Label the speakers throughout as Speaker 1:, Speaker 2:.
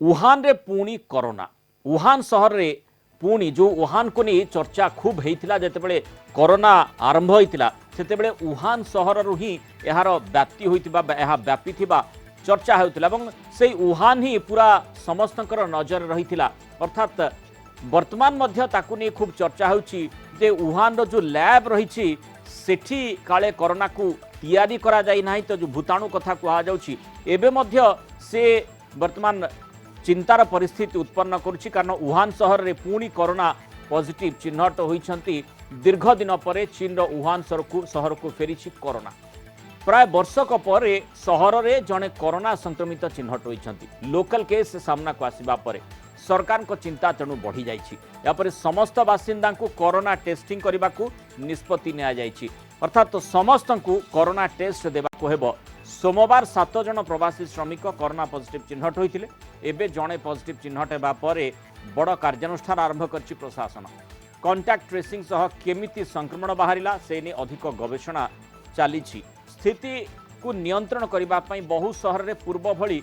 Speaker 1: Wuhan रे पुणी corona Wuhan सहर रे पुणी जो वुहान को नहीं चर्चा खूब होता जितेबाला कोरोना आरंभ होता से वुहान सहर ही यार व्याप्ति होता व्यापी चर्चा होता से वुहान ही पूरा समस्त नजर रही अर्थात वर्तमान नहीं खूब चर्चा होची जे वुहान रो जो लैब रही सेठी काले कोरोना को तैयारी करा जाई नाही तो जो भूताणु कथा कहुच्छी एवं से वर्तमान चिंतार परिस्थिति उत्पन्न करुच्ची कारण वुहान सहर रे पुणी कोरोना पॉजिटिव चिन्हट होती दीर्घ दिन पर चीन रो वुहान सहर को फेरी कोरोना प्राय वर्षक पर सहर रे जड़े कोरोना संक्रमित चिन्हट होती लोकल केस सामना को आसवा पर सरकार को चिंता तेणु बढ़ी जापर समस्त बासिंदा को कोरोना टेस्टिंग करने को निष्पत्ति नि अर्थात समस्त को कोरोना टेस्ट देवाक हेब सोमवार 7 जन प्रवासी श्रमिक कोरोना पॉजिटिव चिन्हट होते एवं जड़े पॉजिटिव चिन्हट होगापर बड़ कार्यानुष्ठान आरंभ कर प्रशासन कांटेक्ट ट्रेसिंग सह केमिति संक्रमण बाहरिला से ने अधिक गवेषणा चली स्थिति को नियंत्रण करने बहु सहर में पूर्व भली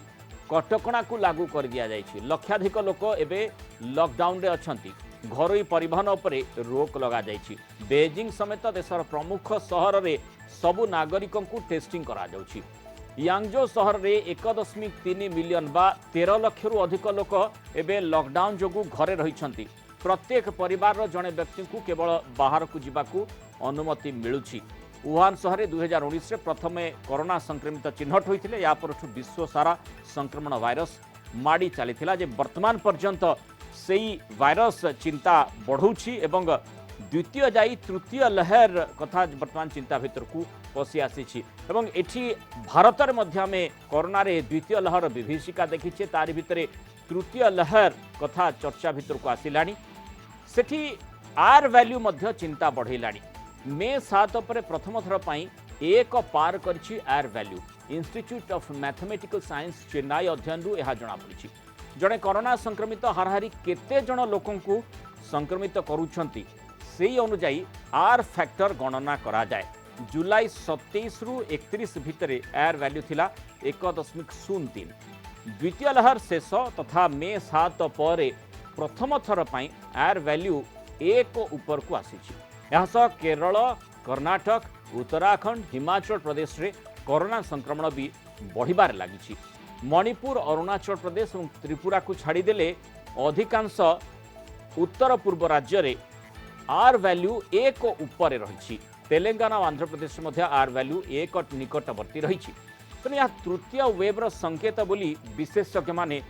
Speaker 1: कटकणा को लागू कर दिया जायछि लक्षाधिक लोक एवं लॉकडाउन रे अछंती घरोई परिवहन उपरे रोक लगा जायछि बेजिंग समेत देशर प्रमुख सहर रे सबु नागरिकों को टेस्टिंग करा जाउछि यांगजो सहर रे 1.3 मिलियन बा 13 लाख रु अधिक लोक एवं लॉकडाउन जोगु घरे रहिछंती प्रत्येक परिवार जड़े व्यक्ति को केवल बाहर को जीवाकू अनुमति मिलुछि वुहान सहर 2019 प्रथम कोरोना संक्रमित चिन्हट होते या विश्व सारा संक्रमण वायरस माड़ी चली वर्तमान पर्यंत से वायरस चिंता बढ़ुछि एवं द्वितीय जाई तृतीय लहर कथा वर्तमान चिंता भीतर को पशि आसी एठी भारत में कोरोना रे द्वितीय लहर विभीषिका देखीचे तारि भितरे तृतीय लहर कथा चर्चा भीतर को आसिलानी सेठी आर वैल्यू मध्य चिंता बढ़ेलानी मे 7 पर प्रथम थर पाई एक पार करछि R value institute of mathematical science Chennai अध्ययन रु यह जनापड़ी जड़े कोरोना संक्रमित हाराहारी केते जन लोकों को संक्रमित करुछंती से अनुजाई आर फैक्टर गणना करा जाए जुलाई 27 रु 31 भितर आर वैल्यू थिला 1.03 द्वितीय लहर शेष तथा मे 7 पर प्रथम थर पाई आर वैल्यू 1 ऊपर को आसी केरल कर्नाटक उत्तराखंड हिमाचल प्रदेश रे कोरोना संक्रमण भी बढ़िबार लगी मणिपुर अरुणाचल प्रदेश और त्रिपुरा को छाड़देले अधिकांश उत्तर पूर्व राज्य रे आर वैल्यू 1 ऊपर रही तेलंगाना और आंध्र प्रदेश में आर वैल्यू 1 निकटवर्ती रही तेणु यह तृतीय वेब्र संकेत बोली विशेषज्ञ माने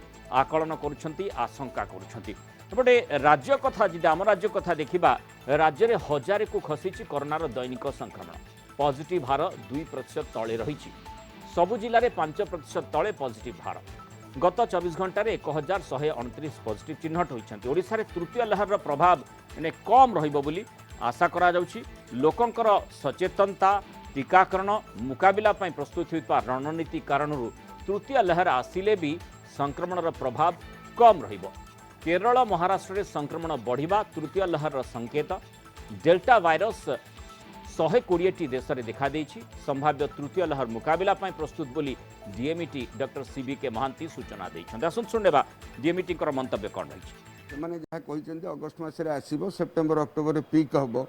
Speaker 1: आकलन करुछंती आशंका करुछंती एपटे राज्य कथा जी आम राज्य कथा देखा राज्य में 1000 को खसी कोरोनार दैनिक संक्रमण पॉजिटिव हार 2% तले रही सबु जिले में 5% तले पॉजिटिव हार गत 24 घंटे 1129 पॉजिटिव चिन्हट होती ओडिशा रे तृतीय लहर प्रभाव एने कम रहिबो बोली आशा करा जाउछि लोकंकर सचेतनता टीकाकरण मुकाबिला पई प्रस्तुत होइतबा रणनीति कारणरू तृतीय लहर आसिले भी संक्रमणर प्रभाव कम रहिबो केरल महाराष्ट्र में संक्रमण बढ़िबा तृतीय लहर संकेत डेल्टा वायरस 120 देश में देखा देछि संभाव्य तृतीय लहर मुकाबिला पई प्रस्तुत बोली डीएमईटी डॉक्टर सीबीके महांती सूचना दैछन आसुन सुनबा डीएमईटी कर मंतव्य कोन रहिछि
Speaker 2: माने जहा कहिसेंती अगस्त मास रे आसीबो सेप्टेम्बर अक्टोबर रे पीक हबो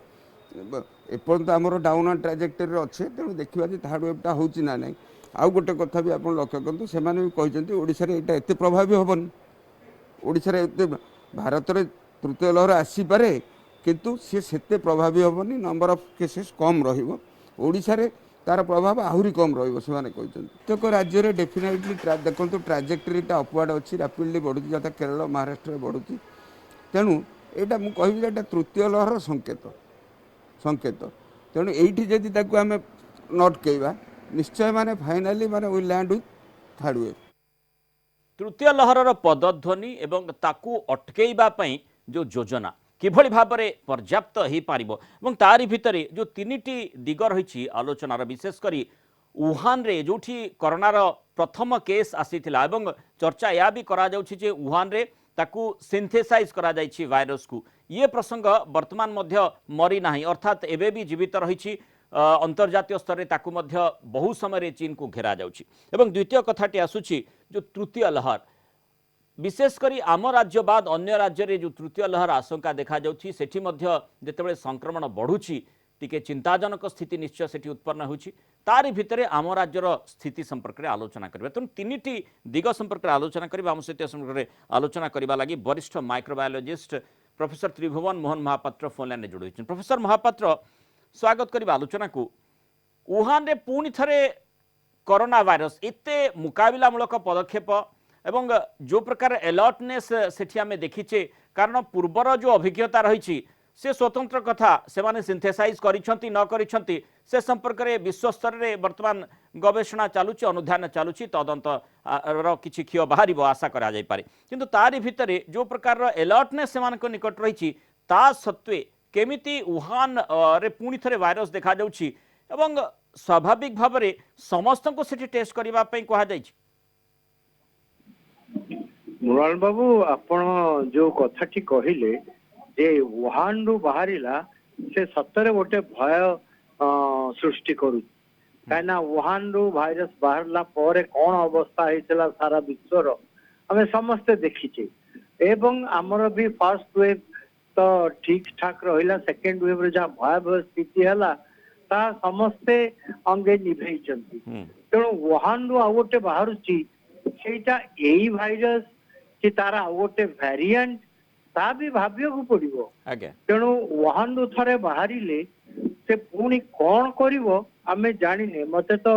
Speaker 2: एपर्यंत आमर डाउन ट्राजेक्टरी अच्छे तेणु देखा जे थार्ड वेवटा होची ना नहीं आउ गोटे कथा भी आप लक्ष्य करते से भी कहते ओडिशा रे एटा एते प्रभावी हबन ओडिशा रे एते भारत रे तृतीय लहर आसीपे किंतु सी सेते प्रभावी हेनी नंबर ऑफ केसेस कम रहिबो ओडिशा रे तार प्रभाव आहुरी कम रहिबो से माने कहते प्रत्येक राज्य रे डेफिनेटली देखो ट्राजेक्टरीटा अपवार्ड अच्छी रैपिडली बढ़ुची जता केरल महाराष्ट्र में बढ़ुची तेणु एटा मु कहबी एटा तृतीय लहर संकेत तेणु एठी जदि ताकू आमे नोट कइबा निश्चय माने फाइनाली माने we land with third wave
Speaker 1: तृतीय लहरर पदध्वनि एवं ताकू अटकेइबा पई जो योजना किभली भाव में पर्याप्त हो पार तारि भितरे जो 3टी दिग रही आलोचनार विशेषकर वुहान रे जोठी कोरोनार प्रथम केस आसीथिला एवं चर्चा या भी करा जाउछि जे वुहान रे ताकू सिंथेसाइज करा जाइछि वायरस को ये प्रसंग वर्तमान मध्य मरी नाही अर्थात एबे भी जीवित रही अंतर्जातीय स्तर में ताकू मध्य बहु समय चीन को घेरा जाउछि एवं द्वितीय कथाटी आसुछि जो तृतीय लहर विशेषकर आम राज्य बाद अन्य राज्य में जो तृतीय लहर आशंका देखा सेठी मध्य जेतेबेले संक्रमण बढ़ुची टिके चिंताजनक स्थिति निश्चय सेठी उत्पन्न होची तारि भितरे आम राज्यर स्थिति संपर्क में आलोचना करबा तेणु तीनिटी दिग संपर्क में आलोचना करबा आम सहित संपर्क में आलोचना करबा लागि वरिष्ठ माइक्रोबायोलॉजिस्ट प्रोफेसर त्रिभुवन मोहन महापात्र फोन लाइन में जोड़ी प्रोफेसर महापात्र स्वागत करबा आलोचना को वुहान रे पुणी थरे कोरोना वायरस एते मुकाबिलामूलक पदक्षेप एवं जो प्रकार अलर्टनेस सेठी आमे देखिचे कारण पूर्वर जो अभिज्ञता रही से स्वतंत्र कथा से माने सिंथेसाइज करिसंती न करिसंती से संपर्क में विश्व स्तर रे वर्तमान गवेषणा चालुची अनुध्यान चालुची तदंत रो किछि खियो बाहरी आशा करा जाय पारे किंतु तारि भितरे जो प्रकार अलर्टनेस से मानक निकट रही ता सत्वे केमिति वुहान रे पुणी थरे वायरस देखा जाउची एवं स्वाभाविक भाव में समस्त को सेठी टेस्ट करबा पई कहा जायछि।
Speaker 3: मुराल बाबू आपण जो कथाटी कहले जे वुहान रु बाहरिला से सतरे गोटे भय सृष्टि करू कहीं वुहान रु भाइरस बाहरला परे कौन अवस्था होता सारा विश्वर आम समस्ते देखीचे एवं आमर भी फर्स्ट वेव तो ठीक ठाक रहा सेकेंड वेव रे जहाँ भयावह स्थिति है ता समस्ते अंगे निभे तेणु वुहान रु आउ गोटे बाहर सेटा यही भाइरस कि तार आउ गोटे भेरिएंट ता भी भाविया पड़ो तेणु वुहान रु थरे बाहर से पुणी कौन करिवो आमे जानिने मते तो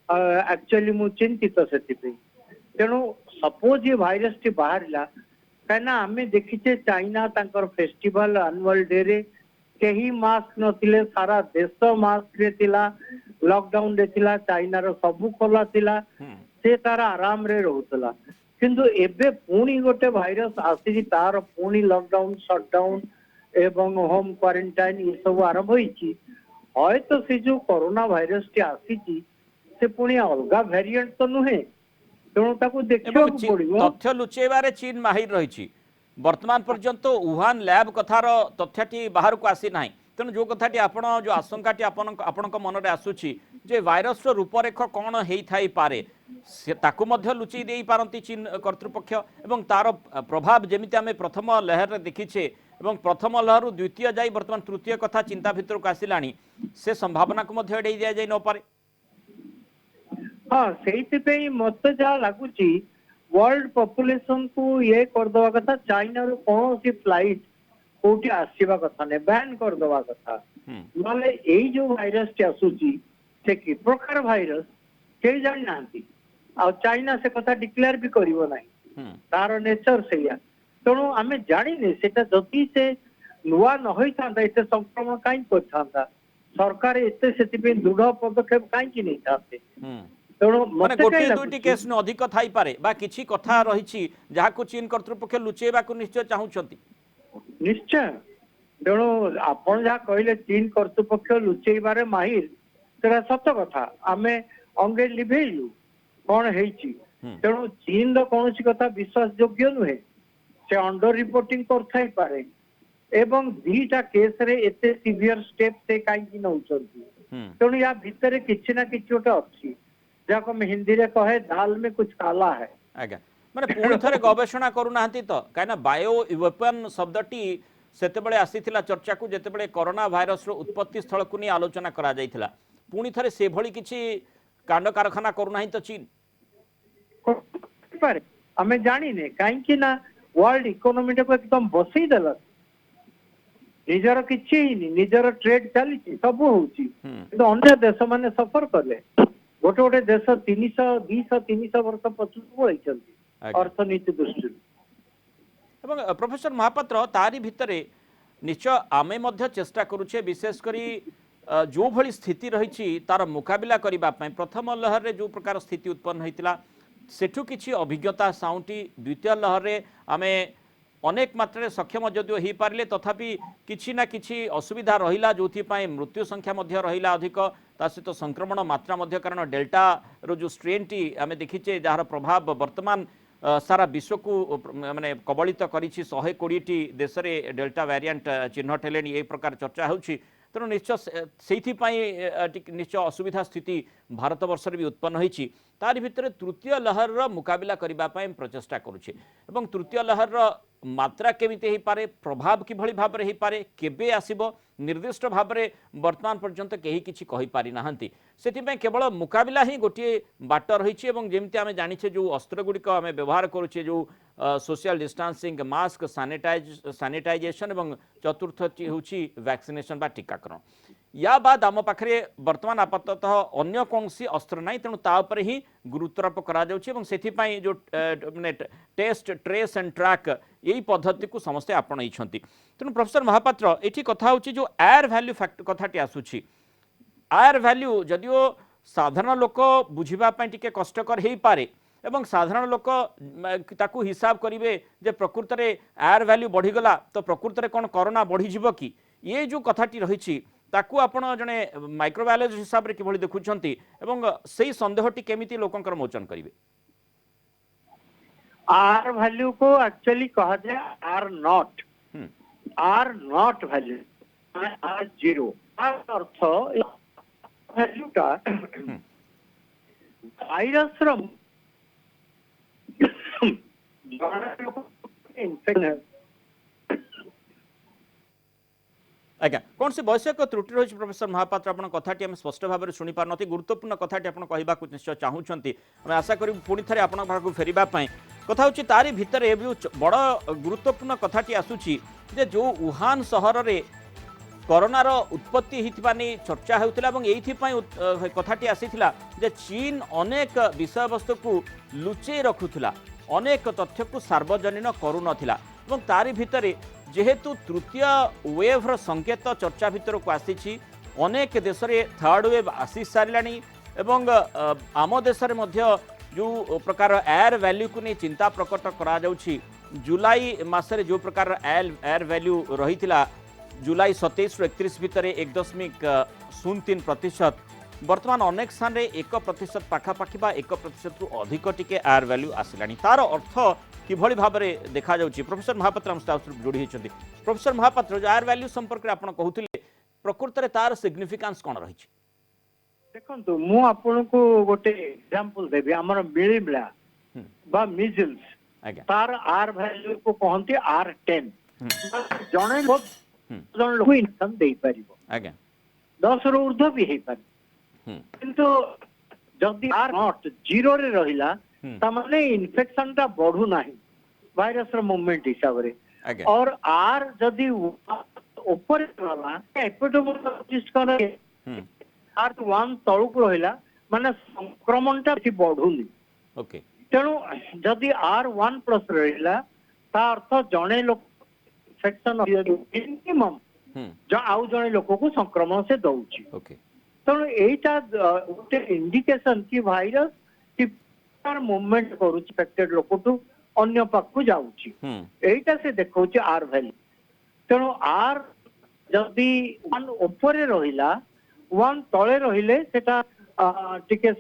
Speaker 3: एक्चुअली मु चिंतित से तेणु सपोज ये भाइरस टी बाहरला कहीं आमे देखीचे चाइना तांकर फेस्टिवल एनुअल डे रे कहीं मास्क नथिले सारा देश मास्क रे थिला लॉकडाउन रे थिला चाइना रो सबु खोला थिला से तारा आराम रे रहउतला किंतु एबे पुणी गोटे भाइरस आसी तार पुणी लॉकडाउन शटडाउन एवं होम क्वारंटाइन ये सब आरंभ होईची हय तो से जो कोरोना भाइरस टी आसी से पुणी अलगा वेरिएंट तो नुहे तेणु ताको देखियो पड़िबो
Speaker 1: तथ्य लुचेबारे चीन माहिर रहिछि वर्तमान पर्यंत वुहान लैब कथार तथ्यटी बाहर को आसी नाही तेणु जो कथाटी आपण जो आशंकाटी आपण मन में आसुची जे वायरस रूपरेख कौन होई पारे से ताकू मध्य लुचई दे पारती चीन कर्तृपक्ष एवं तार प्रभाव जमिति आमे प्रथम लहर रे देखिछे एवं प्रथम लहर द्वितीय जाई वर्तमान तृतीय कथा चिंता भितर को आसिलानी से संभावना को मध्य एडै दिया जाय न पारे।
Speaker 3: हाँ से मत जहाँ लगुच वर्ल्ड पॉपुलेशन को ये करदवा कथा चाइना रू कौन सी फ्लाइट कोटी आसवा कथा नहीं बैन करदवा कथा नले यही जो भाइरस टी आसूची से कि प्रकार भाइरस के जान नांती आ चाइना से कथा डिक्लेयर भी करिवो नाही तार नेचर सेया तेणु आमे जानिने सेटा जति से नुआ न होई थांता एते संक्रमण काई करथांता सरकार एते सेति पे दृढ़ पदक्षेप काई कि नहीं थाते तेणु
Speaker 1: माने गोटे दुईटी केस न अधिक थाई पारे बा किछि कथा रहिछि जाहाको चीन कर्तृपक्ष लुचेबा को निश्चय चाहुचंती
Speaker 3: निश्चय तेणु आपण जहाँ कहले चीन कर्तृपक्ष लुचेबारे माहिर सेटा सत कथा आमे अंगे लिभेलु कौन हेची तेणु चीन रो कौन सी कथा विश्वास योग्य नुहे से अंडर रिपोर्टिंग करथाई पारे एवं दीटा केस रे एते सीवियर स्टेप से काई नउचंती तेणु या भितरे किछि ना किछि ओटा अछि जाको में हिंदी रे कहे दाल में कुछ काला है
Speaker 1: आज्ञा माने पुणी थरे गवेषणा करू नाहंती तो काइना बायो वेपन शब्दटी सेतेबेले आसीथिला चर्चा को जेतेबेले कोरोना भाइरस रो उत्पत्ति स्थल को नहीं आलोचना करा जायथिला पुणी थरे से भली किछि कांड कारखाना करू नाही तो चीन
Speaker 3: पारे हमें जानी ने काई कि ना वर्ल्ड इकोनॉमी को एकदम बसई देला निजर किछि ही निजर ट्रेड चली सब होची तो अन्य देश माने सफर करले गोटे गोटे देश 300 200 300 वर्ष पछुक पळैछंती अर्थनीति दृष्टि
Speaker 1: एवं प्रोफेसर महापात्र तारी भितरे निश्चय आमे मध्य चेष्टा करुचे विशेष करी जो भली स्थिति रही तार मुकाबिला करबा पय प्रथम लहर रे जो प्रकार स्थिति उत्पन्न होइतिला सेठु किछि अभिज्ञता साउंटी द्वितीय लहर रे आमे अनेक मात्रा सक्षम जदिओ हो पारे तथापि किछि ना किछि असुविधा रहिला जोथि पय मृत्यु संख्या मध्य रहिला अधिक ता सहित संक्रमण मात्रा मध्य कारण डेल्टा रो जो स्ट्रेन टी आमे देखिचे जार प्रभाव वर्तमान सारा विश्व को माने कबलित करिछि 120 टी देश रे डेल्टा वेरिएंट चिन्हट हेलेनी ए प्रकार चर्चा होछि तेणु निश्चय निश्चय असुविधा स्थिति भारत वर्ष भी उत्पन्न होती तारि भितर तृतीय लहर मुकाबला करने प्रचेषा करुचे एवं तृतीय लहर मात्रा केमिति पारे प्रभाव किभଳି भाबरे हे पारे केबे आसीबो निर्दिष्ट भाबरे वर्तमान पर्यंत केही किछि कहि पारि नाहंती सेति केवल मुकाबला ही गोटे बाट रही एवं जेमती आमे जानिछे जो अस्त्र गुड़िक आमे व्यवहार करुचे जो सोशल डिस्टेंसिंग मास्क सैनिटाइजेशन एवं चतुर्थ होची वैक्सीनेशन बा टीकाकरण या बाद आम पाखे वर्तमान आपाततः अन्य कौन अस्त्र ना तेणु तापर ही गुरुत्वारोप करा जो माने टेस्ट ट्रेस एंड ट्रैक यही पद्धति को समस्ते आपणई तेणु प्रोफेसर महापात्र ये कथा हो जो एयर वैल्यू फैक्ट कथाटी आसूची एयर वैल्यू जदिओ साधारण लोक बुझापी टी कष्टकर हो पारे एवं साधारण लोक ताकू हिसाब करेंगे जे प्रकृत में एयर वैल्यू बढ़ीगला तो प्रकृत में कौन कोरोना बढ़ीज कि ये जो कथाटी रही ताकू आपण जने माइक्रोबायोलॉजी हिसाब रे किभଳି देखुछंती एवं सेही संदेहटी केमिति लोकंकर मोचन करिवे
Speaker 3: आर वैल्यू को एक्चुअली कहा जाए R naught value R zero अर्थ वैल्यू का वायरस रो इन्फेक्शन
Speaker 1: आज्ञा कौन से वैषयिक त्रुटि रही प्रोफेसर महापात्र आप कथाटी आम स्पष्ट भाव में शुणी पारती गुरुत्वपूर्ण कथाटी आप कहवाक निश्चय चाहूँगी आम आशा करूँ पुणी थे आप फेरवाई कथा हूँ तारी भितर बड़ गुरुत्वपूर्ण कथाटी आसूची जे जो वुहान सहर में कोरोनार उत्पत्ति होता नहीं चर्चा होता ये कथाटी आसीथिला जे चीन अनेक विषय वस्तु को लुचेई रखुला अनेक तथ्य को सार्वजनीन करू तारी भितर जेहेतु तृतीय वेव्र संकेत चर्चा भितर को आसी अनेक देश में थर्ड वेव आसी सारा एवं आम देश में जो प्रकार एयर वैल्यू को नहीं चिंता प्रकट करा जुलाई मासरे जो प्रकार एयर वैल्यू रही जुलाई 27 रु 31 भितर 1.03% वर्तमान अनेक स्थान में 1% पाखापाखि 1% रु अधिक टिके एयर वैल्यू आसला तार अर्थ किभଳି भाबरे देखा जाउची प्रोफेसर महापात्र हम साथ जोड़ी होती प्रोफेसर महापात्र जो एयर वैल्यू संपर्क में आपन कहउथिले प्रकृत रे तार सिग्निफिकेंस कोन रही
Speaker 3: देखंतु मु आपन को गोटे एग्जांपल देबी हमर मिलिमला बा मिजल्स
Speaker 1: आज्ञा
Speaker 3: तार आर वैल्यू को कहंती R10 जणे लोग जण लोग इन्फेक्शन दे परिबो
Speaker 1: आज्ञा
Speaker 3: 10 रो ऊर्ध्व भी हे पारि किंतु जदी आर नॉट जीरो रे रहिला तमाने इन्फेक्शन ता बढ़ू नाही वायरस रो मूवमेंट हिसाब रे और आर जदी ऊपर रहला एपिडेमियोलॉजिस्ट करे आर 1 तळु को रहिला माने संक्रमण ता बेसी बढ़ुनी
Speaker 1: ओके
Speaker 3: तेणु जदि R1 प्लस रहिला ता अर्थ जणे लोक इन्फेक्शन मिनिमम जो आउ जणे लोक को संक्रमण से दउची
Speaker 1: ओके
Speaker 3: तेणु एटा गोटे इंडिकेशन कि वायरस कि मूवमेंट करूची इन्फेक्टेड लोक टू अन्य पाख को जाउची एटा से देखौची आर वैल्यू तेणु आर जदि 1 ऊपर रहिला 1 तळे रहिले सेटा टिके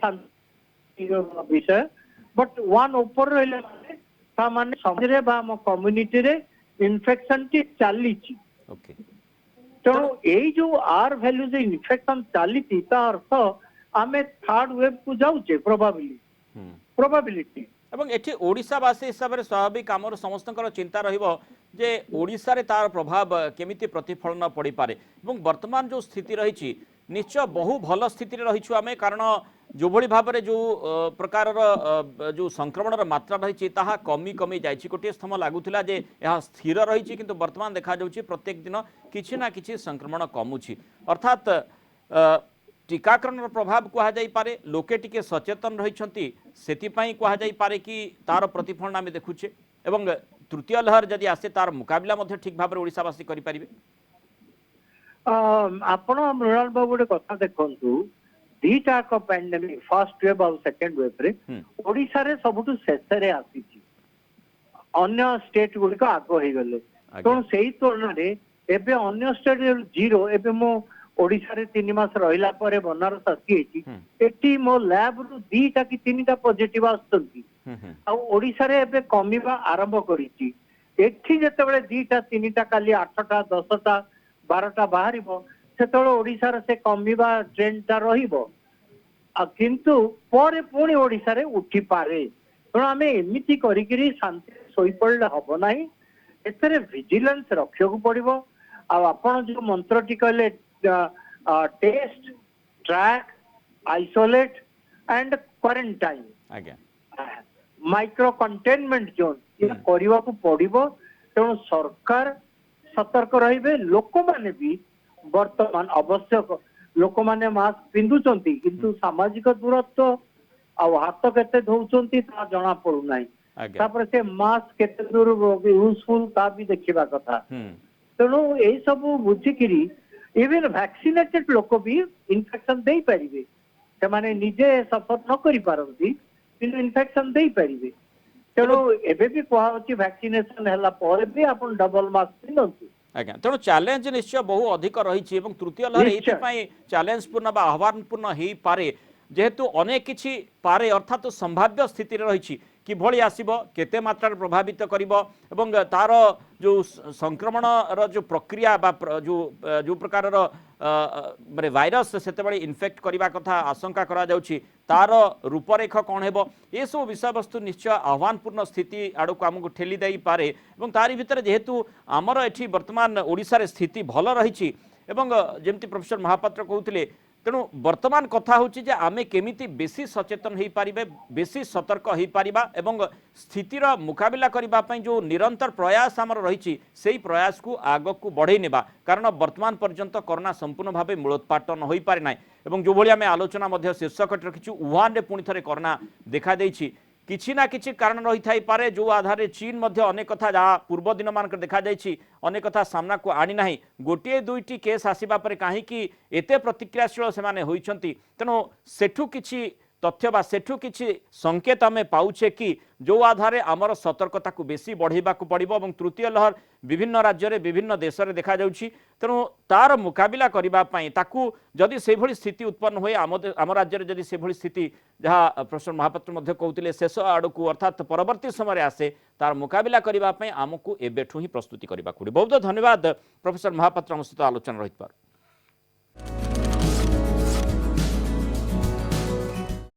Speaker 3: विषय बट 1 ऊपर रहिले माने समझरे बा म कम्युनिटी रे इन्फेक्शन टी चालीची
Speaker 1: ओके
Speaker 3: तेणु यही जो आर वैल्यू जो इन्फेक्शन चली अर्थ आम थर्ड वेव को जाऊे प्रोबाबिलिटी
Speaker 1: एवं एठी ओडिशावासी हिसाब से स्वाभाविक आमर समस्त चिंता रहिबो जे ओडिशा रे तार प्रभाव केमिति प्रतिफलन पड़ी पारे एवं वर्तमान जो स्थिति रही निश्चय बहु भल स्थिति रही आम कारण जो भली भाव में जो प्रकार जो संक्रमण मात्रा रही कमी कमी जाइए गोटे समय लगुला जे यह स्थिर रही किंतु वर्तमान देखा जाउछि प्रत्येक दिन किछि ना किछि संक्रमण कमुछि अर्थात टीकाकरण प्रभाव कह जाई पारे लोके टिके सचेतन रही सेतिपई कह जाई पारे कि तार प्रतिफलन आम देखुचे एवं तृतीय लहर जदि आसे तार मुकाबला मध्य ठीक भाव में ओडिशावासी करि परिबे
Speaker 3: आपण मृणाल बाबू गोटे कथा देखंतु दीटा को पैंडेमिक फर्स्ट वेव और सेकंड वेव रे ओडिसा रे सबुटु शेषरे आसीची अन्य स्टेट गुडी को आगो हे गले तो सेही तुलना रे एबे अन्य स्टेट जीरो एबे मो ओडिसा रे 3 मास रहिला परे बनारस आसी एटी मो लैब रु दीटा कि तीनटा पॉजिटिव आस्तंती आ ओडिसा रे एबे कमीबा आरंभ करिची एठी जेतेबेले दीटा तीनटा काली 8टा 10टा 12टा बाहरिबो ସେତେବେଳେ ଓଡ଼ିଶାର ସେ କମିବା ଟ୍ରେଣ୍ଡଟା ରହିବ କିନ୍ତୁ ପରେ ପୁଣି ଓଡ଼ିଶାରେ ଉଠିପାରେ। ତେଣୁ ଆମେ ଏମିତି କରିକିରି ଶାନ୍ତିରେ ଶୋଇପଡ଼ିଲେ ହବ ନାହିଁ। ଏଥିରେ ଭିଜିଲାନ୍ସ ରଖିବାକୁ ପଡ଼ିବ। ଆଉ ଆପଣ ଯୋଉ ମନ୍ତ୍ରଟି କହିଲେ test, track, isolate and quarantine,
Speaker 1: ଆଜ୍ଞା
Speaker 3: ମାଇକ୍ରୋ କଣ୍ଟେନମେଣ୍ଟ ଜୋନ୍ କରିବାକୁ ପଡ଼ିବ। ତେଣୁ ସରକାର ସତର୍କ ରହିବେ। ଲୋକମାନେ ବି ବର୍ତ୍ତମାନ ଆବଶ୍ୟକ, ଲୋକମାନେ ମାସ୍କ ପିନ୍ଧୁଛନ୍ତି କିନ୍ତୁ ସାମାଜିକ ଦୂରତ୍ୱ ଆଉ ହାତ କେତେ ଧଉଛନ୍ତି ତାହା ଜଣା ପଡୁନାହିଁ।
Speaker 1: ଆଜ୍ଞା
Speaker 3: ତାପରେ ସେ ମାସ୍କ କେତେ ଦୂର ୟୁଜଫୁଲ ତା ବି ଦେଖିବା କଥା। ତେଣୁ ଏଇ ସବୁ ବୁଝିକିରି ଇଭେନ ଭ୍ୟାକ୍ସିନେଟେଡ ଲୋକ ବି ଇନଫେକ୍ସନ ଦେଇପାରିବେ। ସେମାନେ ନିଜେ ସଫର ନ କରିପାରନ୍ତି କିନ୍ତୁ ଇନଫେକ୍ସନ ଦେଇପାରିବେ। ତେଣୁ ଏବେ ବି କୁହାଯାଉଛି ଭ୍ୟାକ୍ସିନେସନ ହେଲା ପରେ ବି ଆପଣ ଡବଲ ମାସ୍କ ପିନ୍ଧନ୍ତୁ।
Speaker 1: ଆଜ୍ଞା ତେଣୁ ଚ୍ୟାଲେଞ୍ଜ ନିଶ୍ଚୟ ବହୁ ଅଧିକ ରହିଛି ଏବଂ ତୃତୀୟ ଲହର ଏଇଥିପାଇଁ ଚ୍ୟାଲେଞ୍ଜପୂର୍ଣ୍ଣ ବା ଆହ୍ୱାନପୂର୍ଣ୍ଣ ହେଇପାରେ ଯେହେତୁ ଅନେକ କିଛି ପାରେ ଅର୍ଥାତ୍ ସମ୍ଭାବ୍ୟ ସ୍ଥିତିରେ ରହିଛି କିଭଳି ଆସିବ, କେତେ ମାତ୍ରାରେ ପ୍ରଭାବିତ କରିବ ଏବଂ ତାର ଯେଉଁ ସଂକ୍ରମଣର ଯେଉଁ ପ୍ରକ୍ରିୟା ବା ଯେଉଁ ପ୍ରକାରର ମାନେ ଭାଇରସ୍ ସେତେବେଳେ ଇନଫେକ୍ଟ କରିବା କଥା ଆଶଙ୍କା କରାଯାଉଛି ତାର ରୂପରେଖ କ'ଣ ହେବ, ଏସବୁ ବିଷୟବସ୍ତୁ ନିଶ୍ଚୟ ଆହ୍ୱାନପୂର୍ଣ୍ଣ ସ୍ଥିତି ଆଡ଼କୁ ଆମକୁ ଠେଲି ଦେଇପାରେ ଏବଂ ତାରି ଭିତରେ ଯେହେତୁ ଆମର ଏଠି ବର୍ତ୍ତମାନ ଓଡ଼ିଶାରେ ସ୍ଥିତି ଭଲ ରହିଛି ଏବଂ ଯେମିତି ପ୍ରଫେସର ମହାପାତ୍ର କହୁଥିଲେ ତେଣୁ ବର୍ତ୍ତମାନ କଥା ହେଉଛି ଯେ ଆମେ କେମିତି ବେଶୀ ସଚେତନ ହୋଇପାରିବେ, ବେଶୀ ସତର୍କ ହୋଇପାରିବା ଏବଂ ସ୍ଥିତିର ମୁକାବିଲା କରିବା ପାଇଁ ଯେଉଁ ନିରନ୍ତର ପ୍ରୟାସ ଆମର ରହିଛି ସେହି ପ୍ରୟାସକୁ ଆଗକୁ ବଢ଼େଇ ନେବା। କାରଣ ବର୍ତ୍ତମାନ ପର୍ଯ୍ୟନ୍ତ କରୋନା ସମ୍ପୂର୍ଣ୍ଣ ଭାବେ ମୂଳୋତ୍ପାଟନ ହୋଇପାରି ନାହିଁ ଏବଂ ଯେଉଁଭଳି ଆମେ ଆଲୋଚନା ମଧ୍ୟ ଶୀର୍ଷକରେ ରଖିଛୁ ଉହାନରେ ପୁଣି ଥରେ କରୋନା ଦେଖାଦେଇଛି। କିଛି ନା କିଛି କାରଣ ରହିଥାଇପାରେ ଯେଉଁ ଆଧାରରେ ଚୀନ ମଧ୍ୟ ଅନେକ କଥା ଯାହା ପୂର୍ବ ଦିନମାନଙ୍କରେ ଦେଖାଯାଇଛି ଅନେକ କଥା ସାମ୍ନାକୁ ଆଣି ନାହିଁ। ଗୋଟିଏ ଦୁଇଟି କେସ୍ ଆସିବା ପରେ କାହିଁକି ଏତେ ପ୍ରତିକ୍ରିୟାଶୀଳ ସେମାନେ ହୋଇଛନ୍ତି। ତେଣୁ ସେଠୁ କିଛି ତଥ୍ୟ ବା ସେଠୁ କିଛି ସଂକେତ ଆମେ ପାଉଛେ କି ଯେଉଁ ଆଧାରରେ ଆମର ସତର୍କତାକୁ ବେଶୀ ବଢ଼ାଇବାକୁ ପଡ଼ିବ ଏବଂ ତୃତୀୟ ଲହର ବିଭିନ୍ନ ରାଜ୍ୟରେ ବିଭିନ୍ନ ଦେଶରେ ଦେଖାଯାଉଛି। ତେଣୁ ତାର ମୁକାବିଲା କରିବା ପାଇଁ ତାକୁ ଯଦି ସେଭଳି ସ୍ଥିତି ଉତ୍ପନ୍ନ ହୁଏ ଆମ ରାଜ୍ୟରେ ଯଦି ସେଭଳି ସ୍ଥିତି ଯାହା ପ୍ରଫେସର ମହାପାତ୍ର ମଧ୍ୟ କହୁଥିଲେ ଶେଷ ଆଡ଼କୁ ଅର୍ଥାତ୍ ପରବର୍ତ୍ତୀ ସମୟରେ ଆସେ ତାର ମୁକାବିଲା କରିବା ପାଇଁ ଆମକୁ ଏବେଠୁ ହିଁ ପ୍ରସ୍ତୁତି କରିବାକୁ ପଡ଼ିବ। ବହୁତ ଧନ୍ୟବାଦ ପ୍ରଫେସର ମହାପାତ୍ର ଆମ ସହିତ ଆଲୋଚନା ରହିଥିବାରୁ।